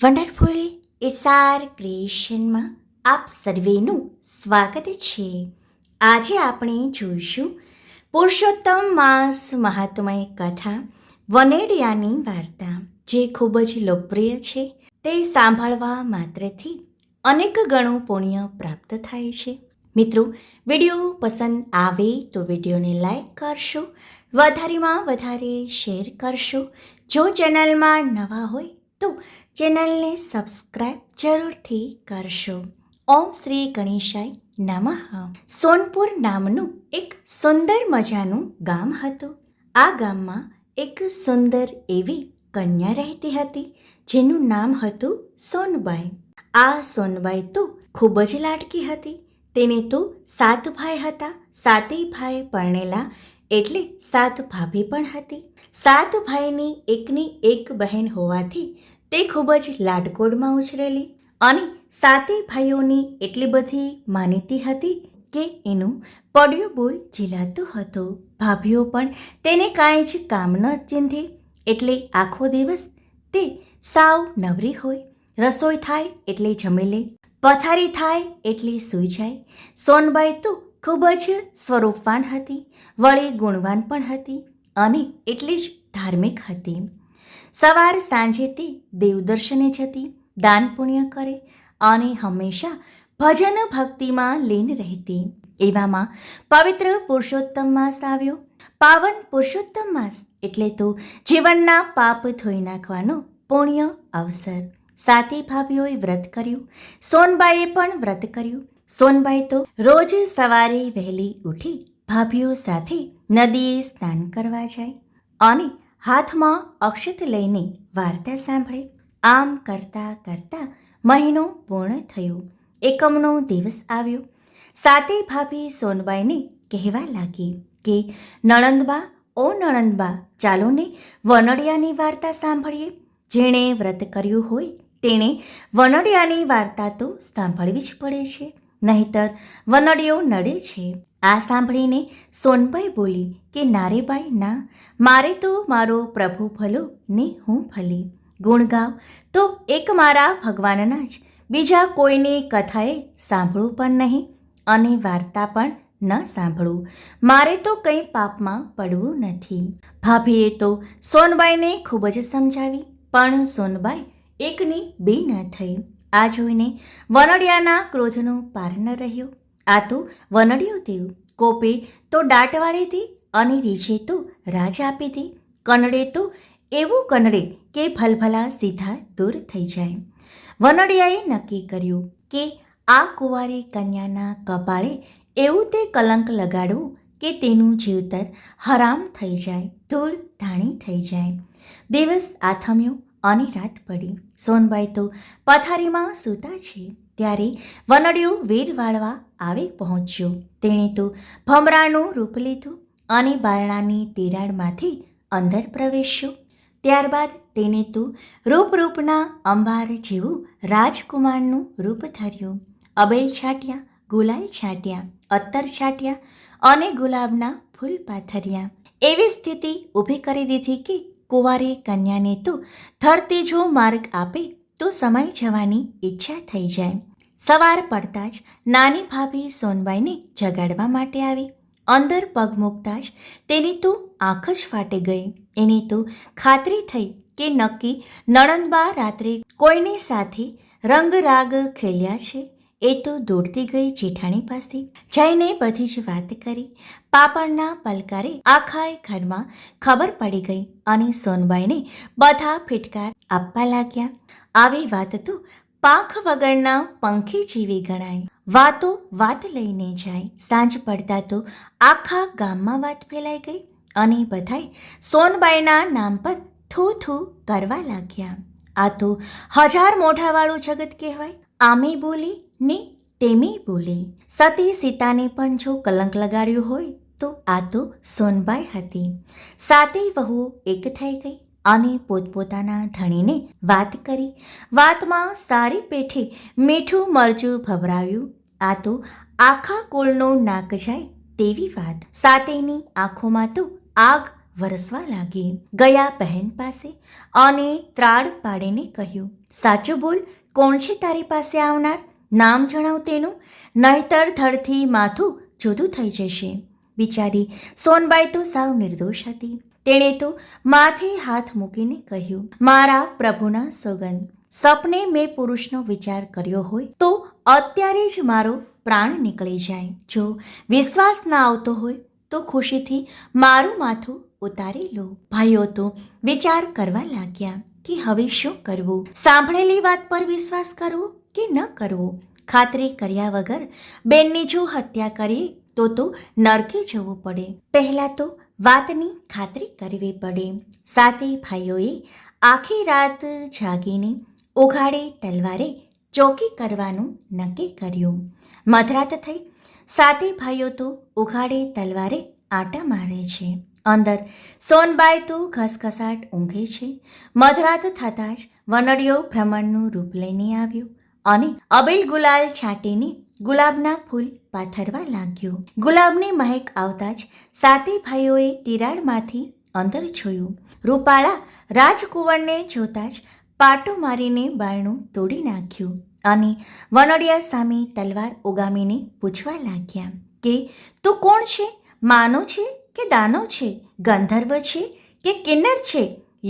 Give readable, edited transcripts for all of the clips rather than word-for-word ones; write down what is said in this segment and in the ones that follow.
Wonderful SR ક્રિએશનમાં આપ સર્વેનું સ્વાગત છે. આજે આપણે જોઈશું પુરુષોત્તમ માસ મહાત્મય કથા વનેડિયાની વાર્તા, જે ખૂબ જ લોકપ્રિય છે. તે સાંભળવા માત્રથી અનેક ગણું પુણ્ય પ્રાપ્ત થાય છે. મિત્રો, વિડીયો પસંદ આવે તો વિડીયોને લાઈક કરશો, વધારેમાં વધારે શેર કરશો. જો ચેનલમાં નવા હોય તો ચેનલને સબસ્ક્રાઈબ જરૂરથી કરશો. ઓમ શ્રી ગણેશાય નમઃ. સોનપુર નામનું એક સુંદર મજાનું ગામ હતું. આ ગામમાં એક સુંદર એવી કન્યા રહેતી હતી, જેનું નામ હતું સોનબાઈ. આ સોનબાઈ તો ખૂબ જ લાડકી હતી. તેને તો 7 ભાઈ હતા. 7 ભાઈ પરણેલા, એટલે 7 ભાભી પણ હતી. 7 ભાઈની એકની એક બહેન હોવાથી તે ખૂબ જ લાડકોડમાં ઉછરેલી અને 7 ભાઈઓની એટલી બધી માનીતી હતી કે એનું પડ્યું બોલ ઝીલાતું હતું. ભાભીઓ પણ તેને કાંઈ જ કામ ન ચીંધે, એટલે આખો દિવસ તે સાવ નવરી હોય. રસોઈ થાય એટલે જમી લે, પથારી થાય એટલે સૂઈ જાય. સોનબાઈ તો ખૂબ જ સ્વરૂપવાન હતી, વળી ગુણવાન પણ હતી અને એટલી જ ધાર્મિક હતી. સવાર સાંજે તે દેવદર્શને જતી, દાન પુણ્ય કરે અને હંમેશા ભજન ભક્તિમાં લીન રહેતી. એવામાં પવિત્ર પુરુષોત્તમ માસ આવ્યો. પાવન પુરુષોત્તમ માસ એટલે તો જીવનના પાપ ધોઈ નાખવાનો પુણ્ય અવસર. 7 ભાભીઓએ વ્રત કર્યું. સોનબાઈએ પણ વ્રત કર્યું. સોનબાઈ તો રોજ સવારે વહેલી ઉઠી ભાભીઓ સાથે નદીએ સ્નાન કરવા જાય અને હાથમાં અક્ષત લઈને વાર્તા સાંભળે. આમ કરતાં કરતાં મહિનો પૂર્ણ થયો. એકમનો દિવસ આવ્યો. 7 ભાભી સોનબાઈને કહેવા લાગી કે નણંદબા, ઓ નણંદબા, ચાલો ને વનડિયાની વાર્તા સાંભળીએ. જેણે વ્રત કર્યું હોય તેણે વનડિયાની વાર્તા તો સાંભળવી જ પડે છે, નહીતર વનડિયો નડે છે. આ સાંભળીને સોનબાઈ બોલી કે નારે બાઈ ના, મારે તો મારો પ્રભુ ભલો ને હું ભલી. ગુણ ગાવ તો એક મારા ભગવાનના જ, બીજા કોઈની કથાએ સાંભળવું પણ નહીં અને વાર્તા પણ ન સાંભળવું. મારે તો કંઈ પાપમાં પડવું નથી. ભાભીએ તો સોનબાઈને ખૂબ જ સમજાવી, પણ સોનબાઈ એકની બે ન થઈ. આ જોઈને વનડિયાના ક્રોધનો પાર ન રહ્યો. આ તો વનડિયો દેવ, કોપે તો દાટ વાળી દે અને રીઝે તો રાજ આપી દે, કનડે તો એવું કનડે કે ભલભલા સીધા દૂર થઈ જાય. વનડિયાએ નક્કી કર્યું કે આ કુંવારી કન્યાના કપાળે એવું તે કલંક લગાડવું કે તેનું જીવતર હરામ થઈ જાય, ધૂળ ધાણી થઈ જાય. દિવસ આથમ્યો અને રાત પડી. સોનબાઈ તો પથારીમાં સૂતા છે ત્યારે વનડિયો વેર વાળવા આવી પહોંચ્યો. તેણે તો ભમરાનું રૂપ લીધું અને બારણાની તિરાડમાંથી અંદર પ્રવેશ્યો. ત્યારબાદ તેને તો રૂપના અંબાર જેવું રાજકુમારનું રૂપ ધર્યું. અબેલ છાંટ્યા, ગુલાલ છાંટ્યા, અત્તર છાંટ્યા અને ગુલાબના ફૂલ પાથર્યા. એવી સ્થિતિ ઊભી કરી દીધી કે કુંવારી કન્યાને તો ધરતીજો માર્ગ આપે તો સમાઈ જવાની ઈચ્છા થઈ જાય. સવાર પડતાં જ નાની ભાભી સોનબાઈને જગાડવા માટે આવી. અંદર પગ મૂકતાં જ તેની તો આંખ જ ફાટી ગઈ. એને તો ખાતરી થઈ કે નક્કી નણંદબા રાત્રે કોઈની સાથે રંગરાગ ખેલ્યા છે. એ તો દોડતી ગઈ જેઠાણી પાસે, જઈને બધી જ વાત કરી. પાપડના પલકારે આખાય ઘરમાં ખબર પડી ગઈ અને સોનબાઈને બધા ફિટકાર આપવા લાગ્યા. આવી વાત તો પાંખ વગરના પંખી જેવી ગણાય. વાતો વાત લઈને જાય. સાંજ પડતા તો આખા ગામમાં વાત ફેલાઈ ગઈ અને બધાય સોનબાઈના નામ પર થૂ થૂ કરવા લાગ્યા. આ તો 1000 મોઢાવાળું જગત કહેવાય. આમે બોલી ને તેમે બોલી. સતી સીતાને પણ જો કલંક લગાડ્યું હોય તો આ તો સોનબાઈ હતી. 7 વહુઓ એક થઈ ગઈ અને પોતપોતાના ધણીને વાત કરી. વાતમાં સારી પેઠે મીઠું મરચું ભભરાવ્યું. આ તો આખા કુળનો નાક જાય તેવી વાત. 7ની આંખોમાં તો આગ વરસવા લાગી. ગયા બહેન પાસે અને ત્રાડ પાડીને કહ્યું, સાચું બોલ, કોણ છે તારી પાસે આવનાર? નામ જણાવ તેનું, નહીતર ધડથી માથું જુદું થઈ જશે. બિચારી સોનબાઈ તો સાવ નિર્દોષ હતી. તેણે તો માથે હાથ મૂકીને કહ્યું, મારા પ્રભુના સોગંદ, સપને મેં પુરુષનો વિચાર કર્યો હોય તો અત્યારે જ મારો પ્રાણ નીકળી જાય. જો વિશ્વાસ ના આવતો હોય તો ખુશીથી મારું માથું ઉતારી લો. ભાઈઓ તો વિચાર કરવા લાગ્યા કે હવે શું કરવું, સાંભળેલી વાત પર વિશ્વાસ કરવો કે ન કરવો. ખાતરી કર્યા વગર બેનની જો હત્યા કરીએ તો નરકે જવું પડે. પહેલાં તો વાતની ખાતરી કરવી પડે. સાતે ભાઈઓએ આખી રાત જાગીને ઉઘાડે તલવારે ચોકી કરવાનું નક્કી કર્યું. મધરાત થઈ. સાતે ભાઈઓ તો ઉઘાડે તલવારે આંટા મારે છે. અંદર સોનબાઈ તો ઘસઘસાટ ઊંઘે છે. મધરાત થતાં જ વનડિયો ભ્રમણનું રૂપ લઈને આવ્યો અને અબીલ ગુલાલ છાંટીને ગુલાબના ફૂલ પાથરવા લાગ્યો. ગુલાબની મહેક આવતા જ સાતે ભાઈઓએ તિરાડમાંથી અંદર જોયું. રૂપાળા રાજકુંવરને જોતાં જ પાટો મારીને બારણું તોડી નાખ્યું અને વનડિયા સામે તલવાર ઉગામીને પૂછવા લાગ્યા કે તું કોણ છે? માનો છે કે દાનો છે? ગંધર્વ છે કે કિન્નર છે?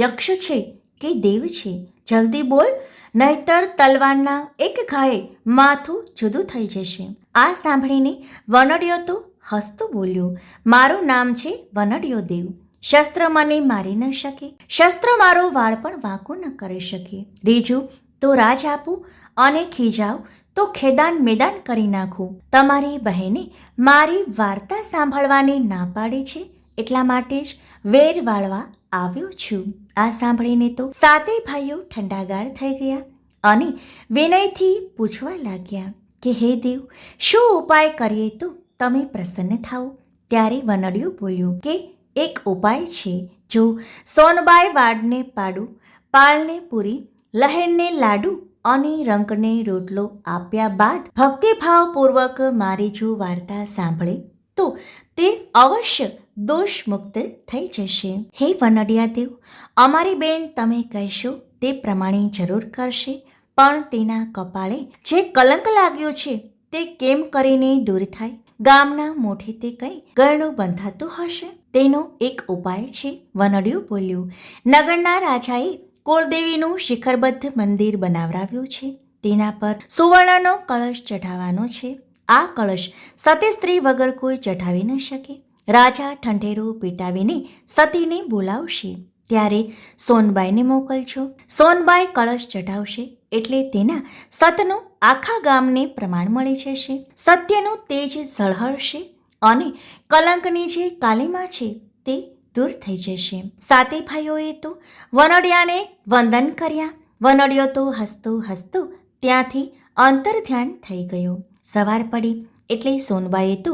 યક્ષ છે કે દેવ છે? જલ્દી બોલ, નહીતર તલવારના એક ઘાએ માથું જુદું થઈ જશે. આ સાંભળીને વનડિયો તો હસતો બોલ્યો, મારું નામ છે વનડિયો દેવ. શસ્ત્ર મને મારી ન શકે, શસ્ત્ર મારો વાળ પણ વાંકો ન કરી શકે. રીજું તો રાજ આપું અને ખીજાવ તો ખેદાન મેદાન કરી નાખું. તમારી બહેને મારી વાર્તા સાંભળવાની ના પાડી છે, એટલા માટે જ વેર વાળવા આવ્યો છું. આ સાંભળીને તો સાતે ભાઈઓ ઠંડાગાર થઈ ગયા અને વિનયથી પૂછવા લાગ્યા કે હે દેવ, શું ઉપાય કરીએ તો તમે પ્રસન્ન થાઓ? ત્યારે વનડિયું બોલ્યું કે એક ઉપાય છે. જો સોનબાઈ વાડને પાડું, પાલને પૂરી, લહેરને લાડુ અને રંકને રોટલો આપ્યા બાદ ભક્તિભાવપૂર્વક મારી જો વાર્તા સાંભળે તો તે અવશ્ય દોષમુક્ત થઈ જશે. હે વનડિયા દેવ, અમારી બેન તમે કહેશો તે પ્રમાણે જરૂર કરશે, પણ તેના કપાળે જે કલંક લાગ્યો છે તે કેમ કરીને દૂર થાય? ગામના મોઢે તે કંઈ ગળનું બંધાતું હશે, તેનો એક ઉપાય છે. વનડિયું બોલ્યું, નગરના રાજાએ કુળદેવીનું શિખરબદ્ધ મંદિર બનાવરાવ્યું છે. તેના પર સુવર્ણનો કળશ ચઢાવવાનો છે. આ કળશ સતી સ્ત્રી વગર કોઈ ચઢાવી ન શકે. રાજા ઠંઢેરો પીટાવીને સતીને બોલાવશે, ત્યારે સોનબાઈને મોકલજો. સોનબાઈ કળશ ચઢાવશે એટલે તેના સતનું આખા ગામને પ્રમાણ મળી જશે. સત્યનું તેજ ઝળહળશે અને કલંકની જે કાલીમા છે તે દૂર થઈ જશે. સાતે ભાઈઓએ તો વનડિયાને વંદન કર્યા. વનડિયો તો હસતો હસતો ત્યાંથી અંતર્ધ્યાન થઈ ગયો. સવાર પડી એટલે સોનબાઈએ તો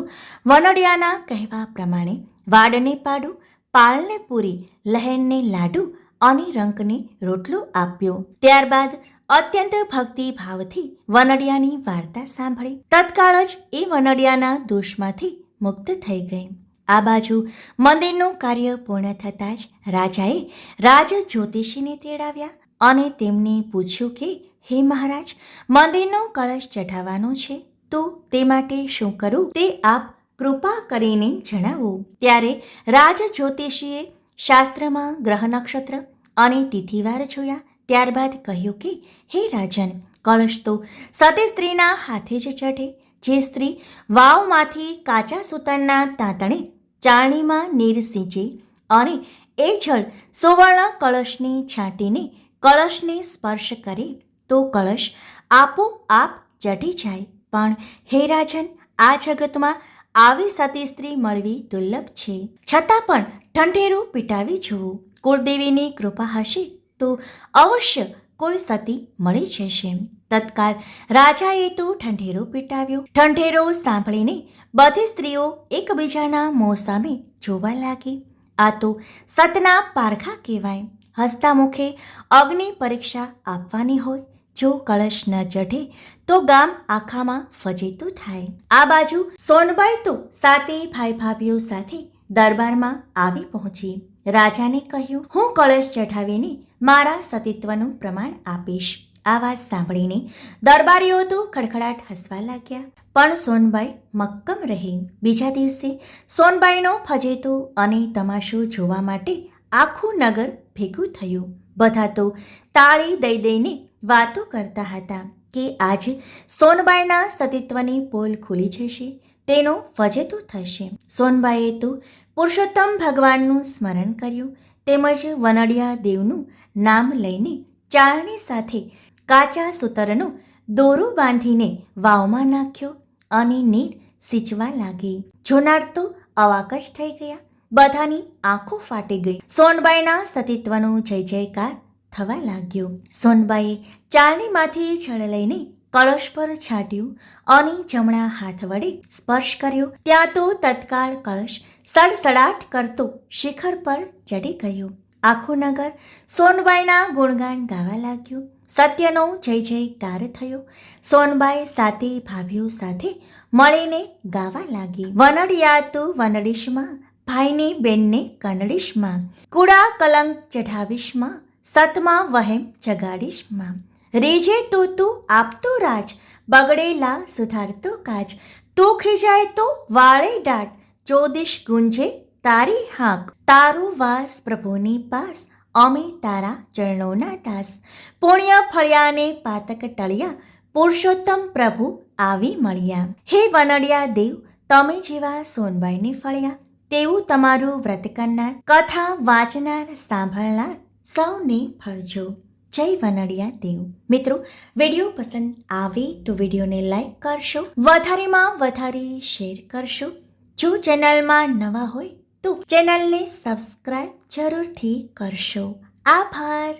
વનડિયાના કહેવા પ્રમાણે વાડને પાડું, પાલને પૂરી, લહેરને લાડુ અને રંકને રોટલો આપ્યો. ત્યારબાદ અત્યંત ભક્તિભાવથી વનડિયાની વાર્તા સાંભળી. તત્કાળ જ એ વનડિયાના દોષમાંથી મુક્ત થઈ ગઈ. આ બાજુ મંદિરનું કાર્ય પૂર્ણ થતાં જ રાજાએ રાજ જ્યોતિષીને તેડાવ્યા અને તેમને પૂછ્યું કે હે મહારાજ, મંદિરનો કળશ ચઢાવવાનો છે તો તે માટે શું કરું તે આપ કૃપા કરીને જણાવો. ત્યારે રાજ જ્યોતિષીએ શાસ્ત્રમાં ગ્રહ નક્ષત્ર અને તિથિવાર જોયા. ત્યારબાદ કહ્યું કે હે રાજન, કળશ તો સતી સ્ત્રીના હાથે જ ચઢે. જે સ્ત્રી વાવમાંથી કાચા સૂતરના તાંતણે ચાળણીમાં નીર સિંચે અને એ જળ સુવર્ણ કળશને છાંટીને કળશને સ્પર્શ કરે તો કળશ આપોઆપ ચઢી જાય. પણ હે રાજન, આ જગતમાં આવી સતી સ્ત્રી મળવી દુર્લભ છે. છતાં પણ ઠંઢેરું પીટાવી જુઓ, કુળદેવીની કૃપા હશે તો અવશ્ય કોઈ સતી મળી જશે. તત્કાળ રાજાએ તો ઠંઢેરો પીટાવ્યો. ઠંઢેરો સાંભળીને બધી સ્ત્રીઓ એકબીજાના મોં સામે જોવા લાગી. આ તો સતના પારખા કહેવાય. હસતા મુખે અગ્નિ પરીક્ષા આપવાની હોય. જો કળશ ન ચઢે તો ગામ આખામાં ફજેતું થાય. આ બાજુ સોનબાઈ તો સાતે ભાઈ ભાભીઓ સાથે દરબારમાં આવી પહોંચી. રાજાને કહ્યું, હું કળશ ચઢાવીને મારા સતીત્વનું પ્રમાણ આપીશ. આ વાત સાંભળીને દરબારીઓ તો ખડખડાટ હસવા લાગ્યા, પણ સોનબાઈ મક્કમ રહી. બીજા દિવસે સોનબાઈનો ફજેતો અને તમાશો જોવા માટે આખું નગર ભેગું થયું. બધા તો તાળી દઈ દઈને વાતો કરતા હતા કે આજે સોનબાઈના સતીત્વની પોલ ખુલી જશે, તેનો ફજેતો થશે. સોનબાઈએ તો પુરુષોત્તમ ભગવાનનું સ્મરણ કર્યું, તેમજ વનડિયા દેવનું નામ લઈને ચાળણી સાથે કાચા સૂતરનો દોરો બાંધીને વાવમાં નાખ્યો અને નીર સિંચવા લાગી. જોનાર તો અવાક જ થઈ ગયા, બધાની આંખો ફાટી ગઈ. સોનબાઈના સતીત્વનો જય જયકાર થવા લાગ્યો. સોનબાઈએ ચાળણીમાંથી જળ લઈને કળશ પર છાંટ્યું અને જમણા હાથ વડે સ્પર્શ કર્યો. ત્યાં તો તત્કાળ કળશ સડસડાટ કરતો શિખર પર ચડી ગયો. આખું નગર સોનબાઈના ગુણગાન ગાવા લાગ્યું. સત્યનો જય જયકાર થયો. સોનબાઈ સાતે ભાભીઓ સાથે મળીને ગાવા લાગી. વનડિયા તો વનડીશમાં, ભાઈની બેનને કનડીશમાં, કુડા કલંક ચઢાવીશમાં, સતમાં વહેમ જગાડીશમાં. રેજે તો તું આપતો રાજ, બગડેલા સુધારતો કાજ. તું ખીજાય તો વાળે દાટ, ચોદિશ ગુંજે તારી હાંક. તારો વાસ પ્રભુની પાસ, અમે તારા ચરણોના દાસ. પુણ્ય ફળ્યાને પાતક ટળ્યા, પુરુષોત્તમ પ્રભુ આવી મળ્યા. હે વનડિયા દેવ, તમે જેવા સોનબાઈને ફળ્યા, તેવું તમારું વ્રત કરનાર, કથા વાંચનાર, સાંભળનાર સૌને ફળજો. જય વનડિયા દેવ. મિત્રો, વિડીયો પસંદ આવે તો વિડીયોને લાઈક કરશો, વધારેમાં વધારે શેર કરશો. જો ચેનલમાં નવા હોય તો ચેનલને સબસ્ક્રાઈબ જરૂરથી કરશો. આભાર.